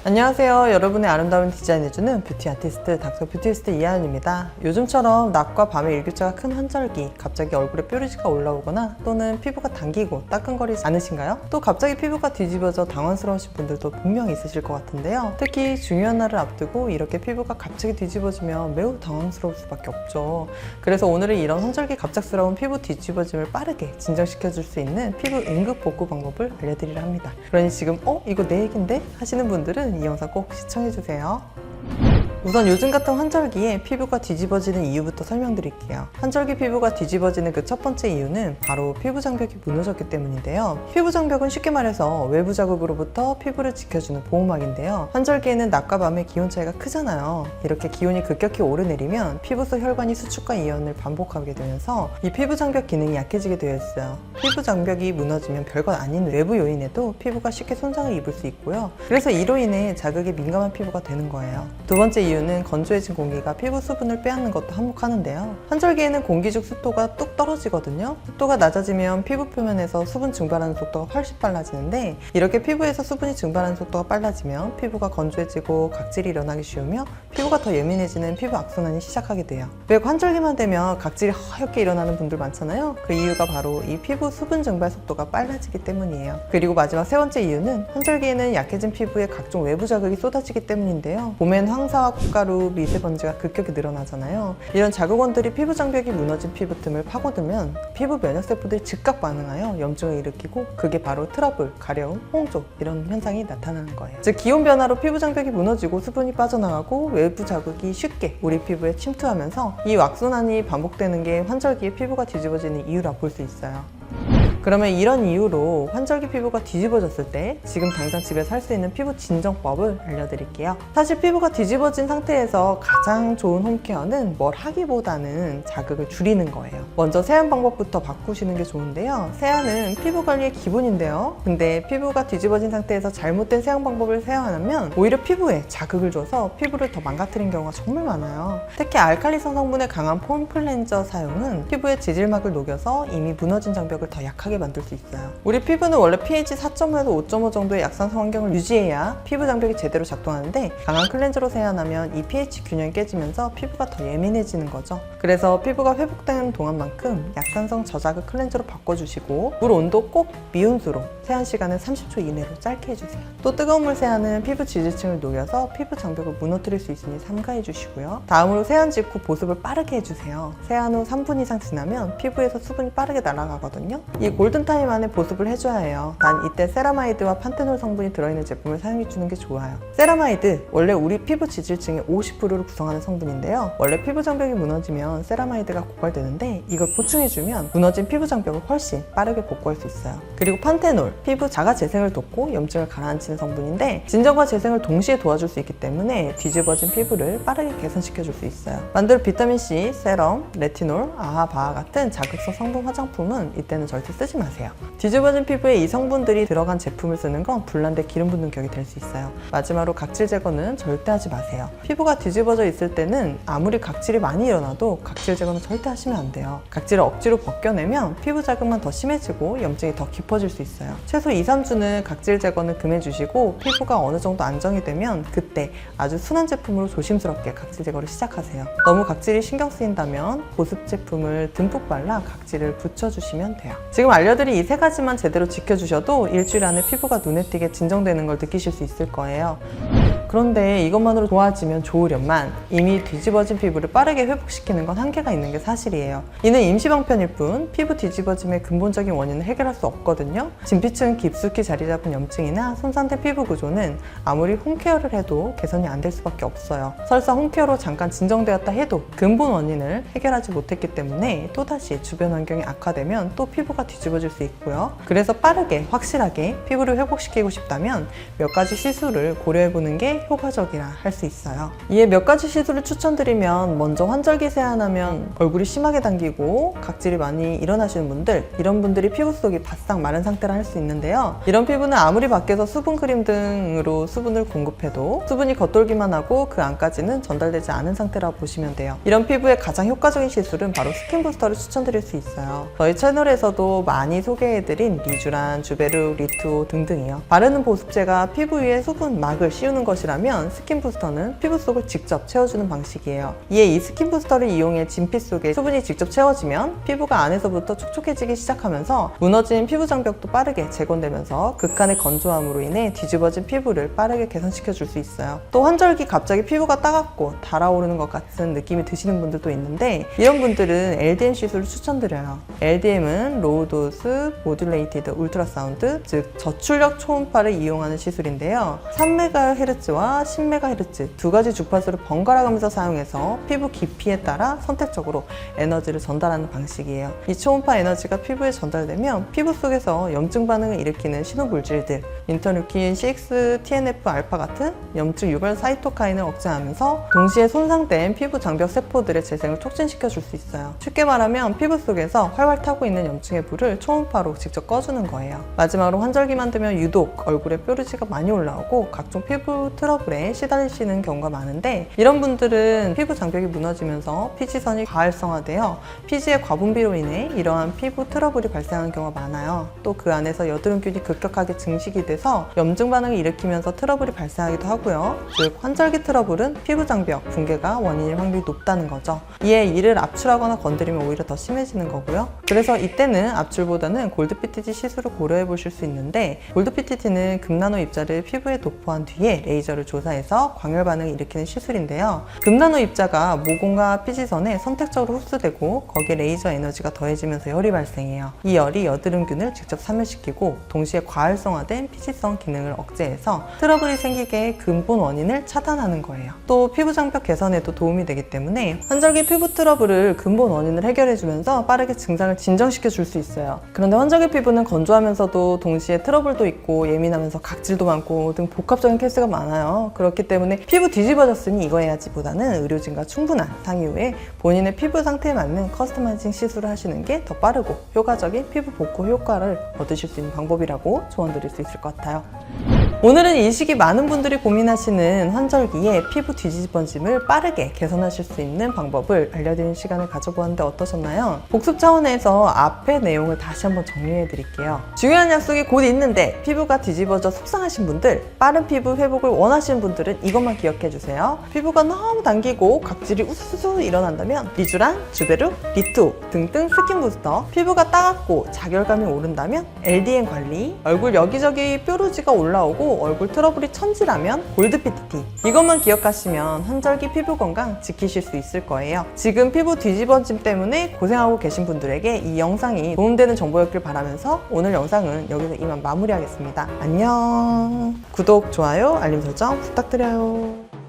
안녕하세요. 여러분의 아름다운 디자인해주는 뷰티 아티스트 닥터 뷰티스트 이하연입니다. 요즘처럼 낮과 밤의 일교차가 큰 환절기, 갑자기 얼굴에 뾰루지가 올라오거나 또는 피부가 당기고 따끔거리지 않으신가요? 또 갑자기 피부가 뒤집어져 당황스러우신 분들도 분명히 있으실 것 같은데요. 특히 중요한 날을 앞두고 이렇게 피부가 갑자기 뒤집어지면 매우 당황스러울 수밖에 없죠. 그래서 오늘은 이런 환절기 갑작스러운 피부 뒤집어짐을 빠르게 진정시켜줄 수 있는 피부 응급 복구 방법을 알려드리려 합니다. 그러니 지금 이거 내 얘긴데? 하시는 분들은 이 영상 꼭 시청해주세요. 우선 요즘 같은 환절기에 피부가 뒤집어지는 이유부터 설명드릴게요. 환절기 피부가 뒤집어지는 그 첫 번째 이유는 바로 피부 장벽이 무너졌기 때문인데요. 피부 장벽은 쉽게 말해서 외부 자극으로부터 피부를 지켜주는 보호막인데요. 환절기에는 낮과 밤의 기온 차이가 크잖아요. 이렇게 기온이 급격히 오르내리면 피부 속 혈관이 수축과 이완을 반복하게 되면서 이 피부 장벽 기능이 약해지게 되어 있어요. 피부 장벽이 무너지면 별것 아닌 외부 요인에도 피부가 쉽게 손상을 입을 수 있고요. 그래서 이로 인해 자극에 민감한 피부가 되는 거예요. 두 번째 이유는 건조해진 공기가 피부 수분을 빼앗는 것도 한몫하는데요. 환절기에는 공기중 습도가 뚝 떨어지거든요. 습도가 낮아지면 피부 표면에서 수분 증발하는 속도가 훨씬 빨라지는데, 이렇게 피부에서 수분이 증발하는 속도가 빨라지면 피부가 건조해지고 각질이 일어나기 쉬우며 피부가 더 예민해지는 피부 악순환이 시작하게 돼요. 왜 환절기만 되면 각질이 하얗게 일어나는 분들 많잖아요. 그 이유가 바로 이 피부 수분 증발 속도가 빨라지기 때문이에요. 그리고 마지막 세 번째 이유는 환절기에는 약해진 피부에 각종 외부 자극이 쏟아지기 때문인데요. 봄엔 황사와 콩가루, 미세먼지가 급격히 늘어나잖아요. 이런 자극원들이 피부 장벽이 무너진 피부 틈을 파고들면 피부 면역세포들이 즉각 반응하여 염증을 일으키고, 그게 바로 트러블, 가려움, 홍조 이런 현상이 나타나는 거예요. 즉 기온 변화로 피부 장벽이 무너지고 수분이 빠져나가고 외부 자극이 쉽게 우리 피부에 침투하면서 이 악순환이 반복되는 게 환절기에 피부가 뒤집어지는 이유라 볼 수 있어요. 그러면 이런 이유로 환절기 피부가 뒤집어졌을 때 지금 당장 집에서 할 수 있는 피부 진정법을 알려드릴게요. 사실 피부가 뒤집어진 상태에서 가장 좋은 홈케어는 뭘 하기보다는 자극을 줄이는 거예요. 먼저 세안 방법부터 바꾸시는 게 좋은데요. 세안은 피부 관리의 기본인데요. 근데 피부가 뒤집어진 상태에서 잘못된 세안 방법을 사용하면 오히려 피부에 자극을 줘서 피부를 더 망가뜨린 경우가 정말 많아요. 특히 알칼리성 성분의 강한 폼 클렌저 사용은 피부의 지질막을 녹여서 이미 무너진 장벽을 더 약하게 만들 수 있어요. 우리 피부는 원래 pH 4.5에서 5.5 정도의 약산성 환경을 유지해야 피부 장벽이 제대로 작동하는데, 강한 클렌저로 세안하면 이 pH 균형이 깨지면서 피부가 더 예민해지는 거죠. 그래서 피부가 회복되는 동안만큼 약산성 저자극 클렌저로 바꿔주시고, 물 온도 꼭 미온수로, 세안 시간은 30초 이내로 짧게 해주세요. 또 뜨거운 물 세안은 피부 지지층을 녹여서 피부 장벽을 무너뜨릴 수 있으니 삼가해 주시고요. 다음으로 세안 직후 보습을 빠르게 해주세요. 세안 후 3분 이상 지나면 피부에서 수분이 빠르게 날아가거든요. 이 골든타임 안에 보습을 해줘야 해요. 단 이때 세라마이드와 판테놀 성분이 들어있는 제품을 사용해주는 게 좋아요. 세라마이드, 원래 우리 피부 지질층의 50%를 구성하는 성분인데요. 원래 피부 장벽이 무너지면 세라마이드가 고갈되는데, 이걸 보충해주면 무너진 피부 장벽을 훨씬 빠르게 복구할 수 있어요. 그리고 판테놀, 피부 자가 재생을 돕고 염증을 가라앉히는 성분인데, 진정과 재생을 동시에 도와줄 수 있기 때문에 뒤집어진 피부를 빠르게 개선시켜줄 수 있어요. 만들 비타민C, 세럼, 레티놀, 아하바하 같은 자극성 성분 화장품은 이때는 절대 쓰지 마세요. 뒤집어진 피부에 이 성분들이 들어간 제품을 쓰는 건 불난데 기름 붓는 격이 될 수 있어요. 마지막으로 각질 제거는 절대 하지 마세요. 피부가 뒤집어져 있을 때는 아무리 각질이 많이 일어나도 각질 제거는 절대 하시면 안 돼요. 각질을 억지로 벗겨내면 피부 자극만 더 심해지고 염증이 더 깊어질 수 있어요. 최소 2-3주는 각질 제거는 금해주시고, 피부가 어느 정도 안정이 되면 그때 아주 순한 제품으로 조심스럽게 각질 제거를 시작하세요. 너무 각질이 신경 쓰인다면 보습 제품을 듬뿍 발라 각질을 붙여주시면 돼요. 지금 알려드린 이 세 가지만 제대로 지켜주셔도 일주일 안에 피부가 눈에 띄게 진정되는 걸 느끼실 수 있을 거예요. 그런데 이것만으로 좋아지면 좋으련만 이미 뒤집어진 피부를 빠르게 회복시키는 건 한계가 있는 게 사실이에요. 이는 임시방편일 뿐 피부 뒤집어짐의 근본적인 원인을 해결할 수 없거든요. 진피층 깊숙이 자리 잡은 염증이나 손상된 피부 구조는 아무리 홈케어를 해도 개선이 안 될 수밖에 없어요. 설사 홈케어로 잠깐 진정되었다 해도 근본 원인을 해결하지 못했기 때문에 또다시 주변 환경이 악화되면 또 피부가 뒤집어질 수 있고요. 그래서 빠르게 확실하게 피부를 회복시키고 싶다면 몇 가지 시술을 고려해보는 게 게 효과적이라 할 수 있어요. 이에 몇 가지 시술을 추천드리면, 먼저 환절기 세안하면 얼굴이 심하게 당기고 각질이 많이 일어나시는 분들, 이런 분들이 피부 속이 바싹 마른 상태라 할 수 있는데요. 이런 피부는 아무리 밖에서 수분 크림 등으로 수분을 공급해도 수분이 겉돌기만 하고 그 안까지는 전달되지 않은 상태라 보시면 돼요. 이런 피부에 가장 효과적인 시술은 바로 스킨 부스터를 추천드릴 수 있어요. 저희 채널에서도 많이 소개해드린 리쥬란, 주베룩, 리투 등등이요. 바르는 보습제가 피부 위에 수분 막을 씌우는 것이라면, 스킨 부스터는 피부 속을 직접 채워주는 방식이에요. 이에 이 스킨 부스터를 이용해 진피 속에 수분이 직접 채워지면 피부가 안에서부터 촉촉해지기 시작하면서 무너진 피부 장벽도 빠르게 재건되면서 극한의 건조함으로 인해 뒤집어진 피부를 빠르게 개선시켜 줄 수 있어요. 또 환절기 갑자기 피부가 따갑고 달아오르는 것 같은 느낌이 드시는 분들도 있는데, 이런 분들은 LDM 시술을 추천드려요. LDM은 로우 도스 모듈레이티드 울트라사운드, 즉 저출력 초음파를 이용하는 시술인데요. 3MHz와 10MHz 두 가지 주파수를 번갈아 가면서 사용해서 피부 깊이에 따라 선택적으로 에너지를 전달하는 방식이에요. 이 초음파 에너지가 피부에 전달되면 피부 속에서 염증 반응을 일으키는 신호물질들, 인터루킨 6, TNF-알파 같은 염증 유발 사이토카인을 억제하면서 동시에 손상된 피부 장벽 세포들의 재생을 촉진시켜 줄 수 있어요. 쉽게 말하면 피부 속에서 활활 타고 있는 염증의 불을 초음파로 직접 꺼주는 거예요. 마지막으로 환절기만 되면 유독 얼굴에 뾰루지가 많이 올라오고 각종 피부 트러블에 시달리시는 경우가 많은데, 이런 분들은 피부 장벽이 무너지면서 피지선이 과활성화되어 피지의 과분비로 인해 이러한 피부 트러블이 발생하는 경우가 많아요. 또 그 안에서 여드름균이 급격하게 증식이 돼서 염증 반응을 일으키면서 트러블이 발생하기도 하고요. 즉 환절기 트러블은 피부 장벽 붕괴가 원인일 확률이 높다는 거죠. 이에 이를 압출하거나 건드리면 오히려 더 심해지는 거고요. 그래서 이때는 압출보다는 골드 PTT 시술을 고려해 보실 수 있는데, 골드 PTT는 금나노 입자를 피부에 도포한 뒤에 레이저를 조사해서 광열 반응을 일으키는 시술인데요. 금나노 입자가 모공과 피지선에 선택적으로 흡수되고 거기에 레이저 에너지가 더해지면서 열이 발생해요. 이 열이 여드름균을 직접 사멸시키고 동시에 과활성화된 피지성 기능을 억제해서 트러블이 생기게 근본 원인을 차단하는 거예요. 또 피부 장벽 개선에도 도움이 되기 때문에 환절기 피부 트러블을 근본 원인을 해결해주면서 빠르게 증상을 진정시켜 줄 수 있어요. 그런데 환절기 피부는 건조하면서도 동시에 트러블도 있고 예민하면서 각질도 많고 등 복합적인 케이스가 많아요. 그렇기 때문에 피부 뒤집어졌으니 이거 해야지 보다는 의료진과 충분한 상의 후에 본인의 피부 상태에 맞는 커스터마이징 시술을 하시는 게 더 빠르고 효과적인 피부 복구 효과를 얻으실 수 있는 방법이라고 조언드릴 수 있을 것 같아요. 오늘은 이 시기 많은 분들이 고민하시는 환절기에 피부 뒤집어짐을 빠르게 개선하실 수 있는 방법을 알려드리는 시간을 가져보았는데 어떠셨나요? 복습 차원에서 앞의 내용을 다시 한번 정리해 드릴게요. 중요한 약속이 곧 있는데 피부가 뒤집어져 속상하신 분들, 빠른 피부 회복을 원하시는 분들은 이것만 기억해 주세요. 피부가 너무 당기고 각질이 우수수 일어난다면 리쥬란, 주베룩, 리투 등등 스킨 부스터, 피부가 따갑고 자결감이 오른다면 LDM 관리, 얼굴 여기저기 뾰루지가 올라오고 얼굴 트러블이 천지라면 골드 PTT, 이것만 기억하시면 환절기 피부 건강 지키실 수 있을 거예요. 지금 피부 뒤집어짐 때문에 고생하고 계신 분들에게 이 영상이 도움되는 정보였길 바라면서 오늘 영상은 여기서 이만 마무리하겠습니다. 안녕. 구독, 좋아요, 알림 설정 부탁드려요.